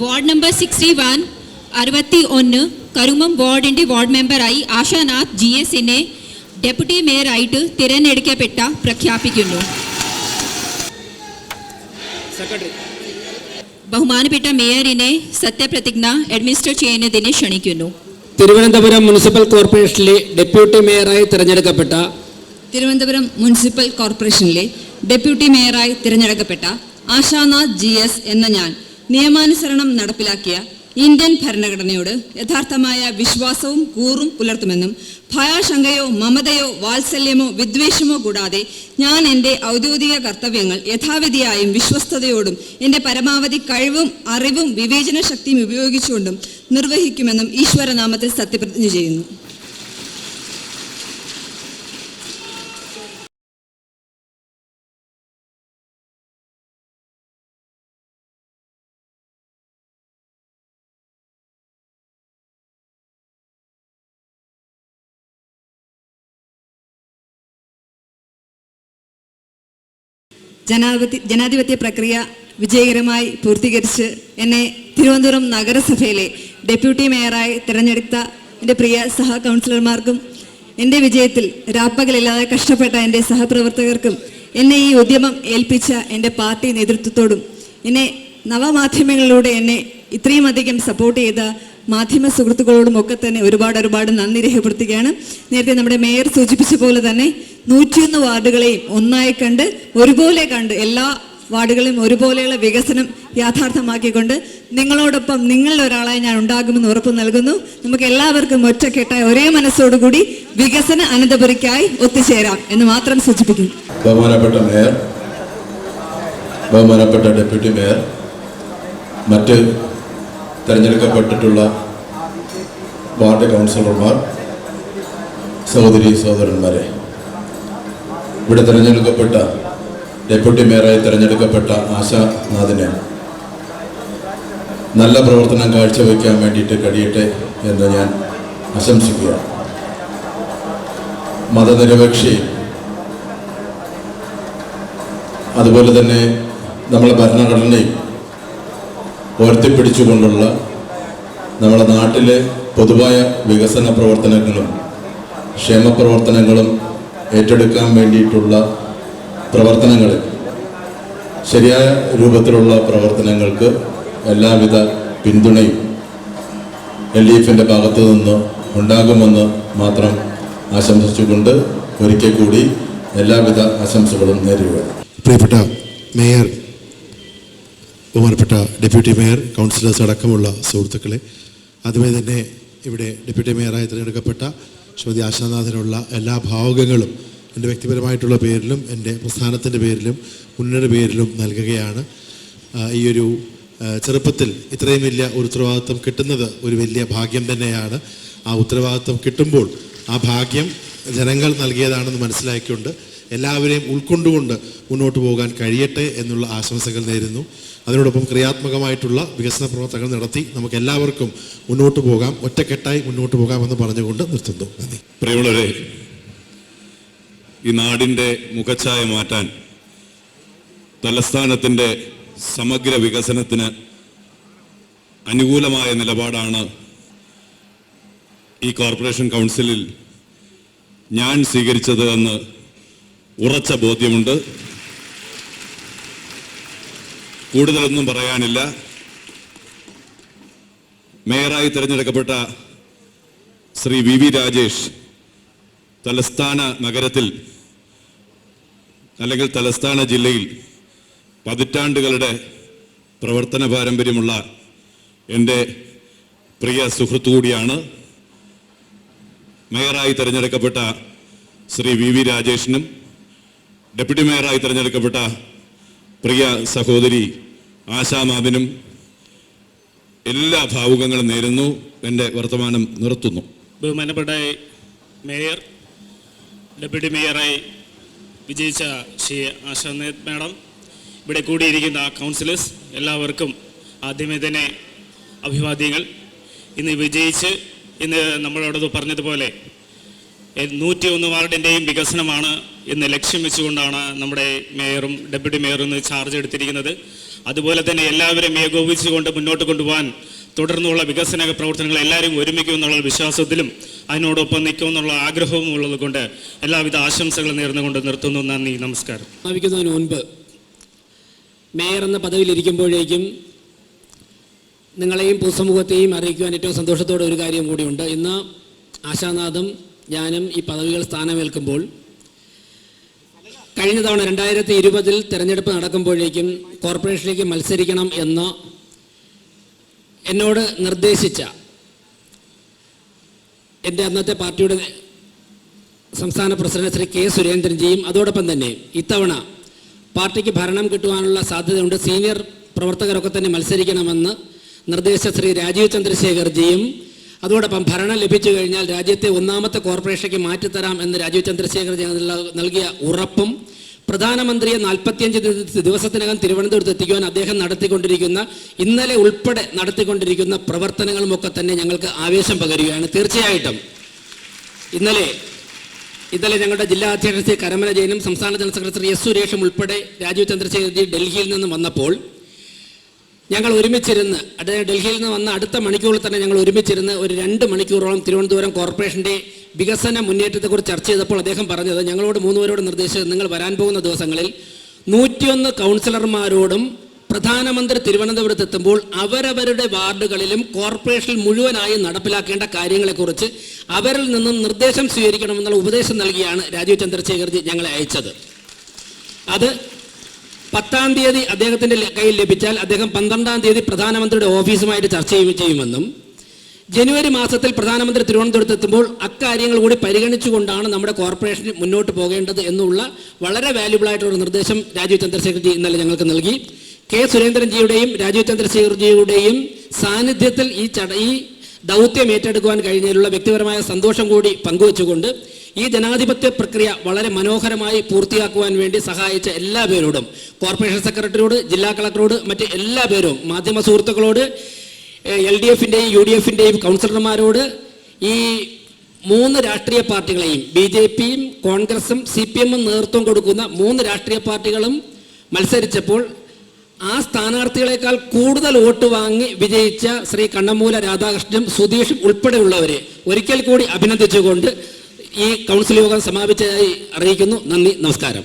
Ward number 61 61 Karumam വാർഡിൻ്റെ ward മെമ്പറായി ആശാനാഥ് GSനെ ഡെപ്യൂട്ടി മേയറായിട്ട് തിരഞ്ഞെടുക്കപ്പെട്ട പ്രഖ്യാപിക്കുന്നു. ബഹുമാനപ്പെട്ട മേയറിനെ സത്യപ്രതിജ്ഞ അഡ്മിനിസ്റ്റർ ചെയ്യുന്നതിനെ ക്ഷണിക്കുന്നു. തിരുവനന്തപുരം മുനിസിപ്പൽ കോർപ്പറേഷനിലെ ഡെപ്യൂട്ടി മേയറായി തിരഞ്ഞെടുക്കപ്പെട്ട ആശാനാഥ് GS എന്ന ഞാൻ നിയമാനുസരണം നടപ്പിലാക്കിയ ഇന്ത്യൻ ഭരണഘടനയോട് യഥാർത്ഥമായ വിശ്വാസവും കൂറും പുലർത്തുമെന്നും ഭയാശങ്കയോ മമതയോ വാത്സല്യമോ വിദ്വേഷമോ കൂടാതെ ഞാൻ എൻ്റെ ഔദ്യോഗിക കർത്തവ്യങ്ങൾ യഥാവിധിയായും വിശ്വസ്തയോടും എൻ്റെ പരമാവധി കഴിവും അറിവും വിവേചന ശക്തിയും ഉപയോഗിച്ചുകൊണ്ടും നിർവഹിക്കുമെന്നും ഈശ്വരനാമത്തിൽ സത്യപ്രതിജ്ഞ ചെയ്യുന്നു. ജനാധിപത്യ പ്രക്രിയ വിജയകരമായി പൂർത്തീകരിച്ച് എന്നെ തിരുവനന്തപുരം നഗരസഭയിലെ ഡെപ്യൂട്ടി മേയറായി തിരഞ്ഞെടുത്ത എൻ്റെ പ്രിയ സഹ കൗൺസിലർമാർക്കും എൻ്റെ വിജയത്തിൽ രാപ്പകലില്ലാതെ കഷ്ടപ്പെട്ട എൻ്റെ സഹപ്രവർത്തകർക്കും എന്നെ ഈ ഉദ്യമം ഏൽപ്പിച്ച എൻ്റെ പാർട്ടി നേതൃത്വത്തോടും എന്നെ നവമാധ്യമങ്ങളിലൂടെ എന്നെ ഇത്രയും അധികം സപ്പോർട്ട് ചെയ്ത മാധ്യമ സുഹൃത്തുക്കളോടും ഒക്കെ തന്നെ ഒരുപാട് നന്ദി രേഖപ്പെടുത്തുകയാണ്. നേരത്തെ നമ്മുടെ മേയർ സൂചിപ്പിച്ച പോലെ തന്നെ 101 വാർഡുകളെയും ഒന്നായി കണ്ട് ഒരുപോലെ കണ്ട് എല്ലാ വാർഡുകളിലും ഒരുപോലെയുള്ള വികസനം യാഥാർത്ഥ്യമാക്കിക്കൊണ്ട് നിങ്ങളോടൊപ്പം നിങ്ങളിൽ ഒരാളായി ഞാൻ ഉണ്ടാകുമെന്ന് ഉറപ്പ് നൽകുന്നു. നമുക്ക് എല്ലാവർക്കും ഒറ്റക്കെട്ടായി ഒരേ മനസ്സോടുകൂടി വികസന അനന്തപുരിക്കായി ഒത്തുചേരാം എന്ന് മാത്രം സൂചിപ്പിക്കുന്നു. ബഹുമാനപ്പെട്ട മേയർ, ബഹുമാനപ്പെട്ട ഡെപ്യൂട്ടി മേയർ, മറ്റ് തിരഞ്ഞെടുക്കപ്പെട്ടിട്ടുള്ള വാർഡ് കൗൺസിലർമാർ, സഹോദരി സഹോദരന്മാരെ, ഇവിടെ തിരഞ്ഞെടുക്കപ്പെട്ട ഡെപ്യൂട്ടി മേയറായി തിരഞ്ഞെടുക്കപ്പെട്ട ആശാനാഥിനെ നല്ല പ്രവർത്തനം കാഴ്ചവെക്കാൻ വേണ്ടിയിട്ട് കഴിയട്ടെ എന്ന് ഞാൻ ആശംസിക്കുകയാണ്. മതനിരപേക്ഷയും അതുപോലെ തന്നെ നമ്മളെ ഭരണഘടനയും ഉയർത്തിപ്പിടിച്ചുകൊണ്ടുള്ള നമ്മുടെ നാട്ടിലെ പൊതുവായ വികസന പ്രവർത്തനങ്ങളും ക്ഷേമപ്രവർത്തനങ്ങളും ഏറ്റെടുക്കാൻ വേണ്ടിയിട്ടുള്ള പ്രവർത്തനങ്ങളിൽ ശരിയായ രൂപത്തിലുള്ള പ്രവർത്തനങ്ങൾക്ക് എല്ലാവിധ പിന്തുണയും LDFിൻ്റെ ഭാഗത്തു നിന്ന് ഉണ്ടാകുമെന്ന് മാത്രം ആശംസിച്ചുകൊണ്ട് ഒരിക്കൽ കൂടി എല്ലാവിധ ആശംസകളും നേരുകയാണ്. പ്രിയപ്പെട്ട മേയർ, ബഹുമാനപ്പെട്ട ഡെപ്യൂട്ടി മേയർ, കൗൺസിലേഴ്സ് അടക്കമുള്ള സുഹൃത്തുക്കളെ, അതുപോലെ തന്നെ ഇവിടെ ഡെപ്യൂട്ടി മേയറായി തിരഞ്ഞെടുക്കപ്പെട്ട ശ്രീമതി ആശാനാഥിനുള്ള എല്ലാ ഭാവുകങ്ങളും എൻ്റെ വ്യക്തിപരമായിട്ടുള്ള പേരിലും എൻ്റെ പ്രസ്ഥാനത്തിൻ്റെ പേരിലും മുന്നണിയുടെ പേരിലും നൽകുകയാണ്. ഈ ഒരു ചെറുപ്പത്തിൽ ഇത്രയും വലിയ ഒരു ഉത്തരവാദിത്വം കിട്ടുന്നത് ഒരു വലിയ ഭാഗ്യം തന്നെയാണ്. ആ ഉത്തരവാദിത്വം കിട്ടുമ്പോൾ ആ ഭാഗ്യം ജനങ്ങൾ നൽകിയതാണെന്ന് മനസ്സിലാക്കിക്കൊണ്ട് എല്ലാവരെയും ഉൾക്കൊണ്ടുകൊണ്ട് മുന്നോട്ട് പോകാൻ കഴിയട്ടെ എന്നുള്ള ആശംസകൾ നേരുന്നു. അതിനോടൊപ്പം ക്രിയാത്മകമായിട്ടുള്ള വികസന പ്രവർത്തനങ്ങൾ നടത്തി നമുക്ക് എല്ലാവർക്കും മുന്നോട്ട് പോകാം, ഒറ്റക്കെട്ടായി മുന്നോട്ട് പോകാമെന്ന് പറഞ്ഞുകൊണ്ട് നിർത്തുന്നു. നന്ദി. പ്രിയമുള്ളവരെ, ഈ നാടിൻ്റെ മുഖച്ഛായ മാറ്റാൻ, തലസ്ഥാനത്തിൻ്റെ സമഗ്ര വികസനത്തിന് അനുകൂലമായ നിലപാടാണ് ഈ കോർപ്പറേഷൻ കൗൺസിലിൽ ഞാൻ സ്വീകരിച്ചത് എന്ന് ഉറച്ച ബോധ്യമുണ്ട്. കൂടുതലൊന്നും പറയാനില്ല. മേയറായി തിരഞ്ഞെടുക്കപ്പെട്ട ശ്രീ VV രാജേഷ് തലസ്ഥാന നഗരത്തിൽ അല്ലെങ്കിൽ തലസ്ഥാന ജില്ലയിൽ പതിറ്റാണ്ടുകളുടെ പ്രവർത്തന പാരമ്പര്യമുള്ള എൻ്റെ പ്രിയ സുഹൃത്തു കൂടിയാണ്. മേയറായി തിരഞ്ഞെടുക്കപ്പെട്ട ശ്രീ VV രാജേഷിനും ഡെപ്യൂട്ടി മേയറായി തിരഞ്ഞെടുക്കപ്പെട്ട പ്രിയ സഹോദരി ആശാനാഥിനും എല്ലാ ഭാവുകങ്ങളും നേരുന്നു. എൻ്റെ വർത്തമാനം നിർത്തുന്നു. ബഹുമാനപ്പെട്ട മേയർ, ഡെപ്യൂട്ടി മേയറായി വിജയിച്ച ശ്രീ ആശാനാഥ് മാഡം, ഇവിടെ കൂടിയിരിക്കുന്ന കൗൺസിലേഴ്സ് എല്ലാവർക്കും ആദ്യമേ തന്നെ അഭിവാദ്യങ്ങൾ. ഇന്ന് വിജയിച്ച് ഇന്ന് നമ്മളോടത് പറഞ്ഞതുപോലെ 101 വാർഡിൻ്റെയും വികസനമാണ് എന്ന് ലക്ഷ്യം വെച്ചുകൊണ്ടാണ് നമ്മുടെ മേയറും ഡെപ്യൂട്ടി മേയറും ഇന്ന് ചാർജ് എടുത്തിരിക്കുന്നത്. അതുപോലെ തന്നെ എല്ലാവരും ഏകോപിച്ചുകൊണ്ട് മുന്നോട്ട് കൊണ്ടുപോകാൻ തുടർന്നുള്ള വികസന പ്രവർത്തനങ്ങൾ എല്ലാവരും ഒരുമിക്കുമെന്നുള്ള വിശ്വാസത്തിലും അതിനോടൊപ്പം നിൽക്കുമെന്നുള്ള ആഗ്രഹവും ഉള്ളത് കൊണ്ട് എല്ലാവിധ ആശംസകളും നേർന്നുകൊണ്ട് നിർത്തുന്നു. നന്ദി, നമസ്കാരം. സ്ഥാപിക്കുന്നതിന് മുൻപ് മേയർ എന്ന പദവിയിലിരിക്കുമ്പോഴേക്കും നിങ്ങളെയും പൊതുസമൂഹത്തെയും അറിയിക്കുവാൻ ഏറ്റവും സന്തോഷത്തോടെ ഒരു കാര്യം കൂടിയുണ്ട്. ഇന്ന് ആശാനാഥും ഞാനും ഈ പദവികൾ സ്ഥാനമേൽക്കുമ്പോൾ കഴിഞ്ഞ തവണ 2020 തെരഞ്ഞെടുപ്പ് നടക്കുമ്പോഴേക്കും കോർപ്പറേഷനിലേക്ക് മത്സരിക്കണം എന്ന് എന്നോട് നിർദ്ദേശിച്ച എൻ്റെ അന്നത്തെ പാർട്ടിയുടെ സംസ്ഥാന പ്രസിഡന്റ് ശ്രീ കെ സുരേന്ദ്രൻജിയും അതോടൊപ്പം തന്നെ ഇത്തവണ പാർട്ടിക്ക് ഭരണം കിട്ടുവാനുള്ള സാധ്യതയുണ്ട്, സീനിയർ പ്രവർത്തകരൊക്കെ തന്നെ മത്സരിക്കണമെന്ന് നിർദ്ദേശിച്ച ശ്രീ രാജീവ് ചന്ദ്രശേഖർജിയും അതോടൊപ്പം ഭരണം ലഭിച്ചു കഴിഞ്ഞാൽ രാജ്യത്തെ ഒന്നാമത്തെ കോർപ്പറേഷനിലേക്ക് മാറ്റിത്തരാം എന്ന് രാജീവ് ചന്ദ്രശേഖർജി നൽകിയ ഉറപ്പും പ്രധാനമന്ത്രിയെ 45 ദിവസത്തിനകം തിരുവനന്തപുരത്ത് എത്തിക്കുവാൻ അദ്ദേഹം നടത്തിക്കൊണ്ടിരിക്കുന്ന ഇന്നലെ ഉൾപ്പെടെ നടത്തിക്കൊണ്ടിരിക്കുന്ന പ്രവർത്തനങ്ങളുമൊക്കെ തന്നെ ഞങ്ങൾക്ക് ആവേശം പകരുകയാണ്. തീർച്ചയായിട്ടും ഇന്നലെ ഞങ്ങളുടെ ജില്ലാ അധ്യക്ഷൻ ശ്രീ കരമന ജയനും സംസ്ഥാന ജനറൽ സെക്രട്ടറി എസ് സുരേഷും ഉൾപ്പെടെ രാജീവ് ചന്ദ്രശേഖർജി ഡൽഹിയിൽ നിന്ന് വന്നപ്പോൾ ഞങ്ങൾ ഒരുമിച്ചിരുന്ന്, ഡൽഹിയിൽ നിന്ന് വന്ന അടുത്ത മണിക്കൂറിൽ തന്നെ ഞങ്ങൾ ഒരുമിച്ചിരുന്ന് ഒരു 2 മണിക്കൂറോളം തിരുവനന്തപുരം കോർപ്പറേഷൻ്റെ വികസന മുന്നേറ്റത്തെക്കുറിച്ച് ചർച്ച ചെയ്തപ്പോൾ അദ്ദേഹം പറഞ്ഞത്, ഞങ്ങളോട് 3 പേരോട് നിർദ്ദേശിച്ചത്, നിങ്ങൾ വരാൻ പോകുന്ന ദിവസങ്ങളിൽ 101 കൗൺസിലർമാരോടും പ്രധാനമന്ത്രി തിരുവനന്തപുരത്ത് എത്തുമ്പോൾ അവരവരുടെ വാർഡുകളിലും കോർപ്പറേഷനിൽ മുഴുവനായി നടപ്പിലാക്കേണ്ട കാര്യങ്ങളെക്കുറിച്ച് അവരിൽ നിന്നും നിർദ്ദേശം സ്വീകരിക്കണമെന്നുള്ള ഉപദേശം നൽകിയാണ് രാജീവ് ചന്ദ്രശേഖർജി ഞങ്ങളെ അയച്ചത്. അത് 10-ാം തീയതി അദ്ദേഹത്തിൻ്റെ കയ്യിൽ ലഭിച്ചാൽ അദ്ദേഹം 12-ാം തീയതി പ്രധാനമന്ത്രിയുടെ ഓഫീസുമായിട്ട് ചർച്ച ചെയ്യുമെന്നും ജനുവരി മാസത്തിൽ പ്രധാനമന്ത്രി തിരുവനന്തപുരത്ത് എത്തുമ്പോൾ അക്കാര്യങ്ങൾ കൂടി പരിഗണിച്ചുകൊണ്ടാണ് നമ്മുടെ കോർപ്പറേഷൻ മുന്നോട്ട് പോകേണ്ടത് എന്നുള്ള വളരെ വാല്യുബിൾ ആയിട്ടുള്ള നിർദ്ദേശം രാജീവ് ചന്ദ്രശേഖർജി ഇന്നലെ ഞങ്ങൾക്ക് നൽകി. കെ സുരേന്ദ്രൻജിയുടെയും രാജീവ് ചന്ദ്രശേഖർജിയുടെയും സാന്നിധ്യത്തിൽ ഈ ദൗത്യം ഏറ്റെടുക്കുവാൻ കഴിഞ്ഞതിലുള്ള വ്യക്തിപരമായ സന്തോഷം കൂടി പങ്കുവച്ചുകൊണ്ട് ഈ ജനാധിപത്യ പ്രക്രിയ വളരെ മനോഹരമായി പൂർത്തിയാക്കുവാൻ വേണ്ടി സഹായിച്ച എല്ലാ പേരോടും, കോർപ്പറേഷൻ സെക്രട്ടറിയോട്, ജില്ലാ കളക്ടറോട്, മറ്റ് എല്ലാ പേരും, മാധ്യമ സുഹൃത്തുക്കളോട്, LDFിൻ്റെയും UDFിൻ്റെയും കൗൺസിലർമാരോട്, ഈ 3 രാഷ്ട്രീയ പാർട്ടികളെയും BJPയും കോൺഗ്രസും CPMും നേതൃത്വം കൊടുക്കുന്ന 3 രാഷ്ട്രീയ പാർട്ടികളും മത്സരിച്ചപ്പോൾ ആ സ്ഥാനാർത്ഥികളെക്കാൾ കൂടുതൽ വോട്ട് വാങ്ങി വിജയിച്ച ശ്രീ കണ്ണമൂല രാധാകൃഷ്ണനും സുധീഷും ഉൾപ്പെടെയുള്ളവരെ ഒരിക്കൽ കൂടി അഭിനന്ദിച്ചുകൊണ്ട് ഈ കൗൺസിൽ യോഗം സമാപിച്ചതായി അറിയിക്കുന്നു. നന്ദി, നമസ്കാരം.